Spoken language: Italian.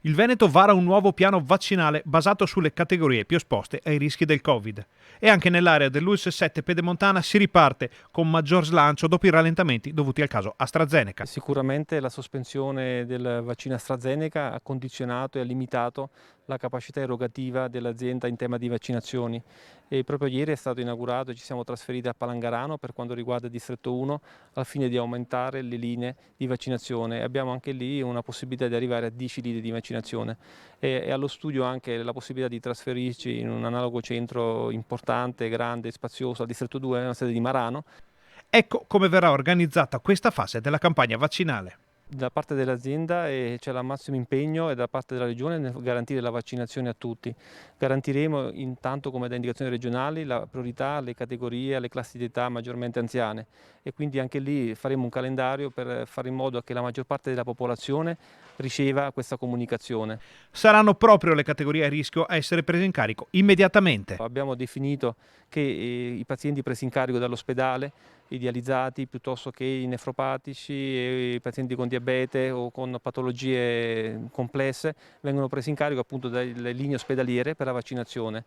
Il Veneto vara un nuovo piano vaccinale basato sulle categorie più esposte ai rischi del Covid. E anche nell'area dell'ULSS pedemontana si riparte con maggior slancio dopo i rallentamenti dovuti al caso AstraZeneca. Sicuramente la sospensione del vaccino AstraZeneca ha condizionato e ha limitato la capacità erogativa dell'azienda in tema di vaccinazioni. E proprio ieri è stato inaugurato e ci siamo trasferiti a Palangarano per quanto riguarda il distretto 1 al fine di aumentare le linee di vaccinazione. Abbiamo anche lì una possibilità di arrivare a 10 linee di vaccinazione e allo studio anche la possibilità di trasferirci in un analogo centro importante, grande, spazioso al distretto 2, nella sede di Marano. Ecco come verrà organizzata questa fase della campagna vaccinale. Da parte dell'azienda c'è il massimo impegno e da parte della Regione nel garantire la vaccinazione a tutti. Garantiremo intanto come da indicazioni regionali la priorità alle categorie, alle classi di età maggiormente anziane e quindi anche lì faremo un calendario per fare in modo che la maggior parte della popolazione riceva questa comunicazione. Saranno proprio le categorie a rischio a essere prese in carico immediatamente. Abbiamo definito che i pazienti presi in carico dall'ospedale, i dializzati piuttosto che i nefropatici e i pazienti con diabete o con patologie complesse vengono presi in carico appunto dalle linee ospedaliere per la vaccinazione.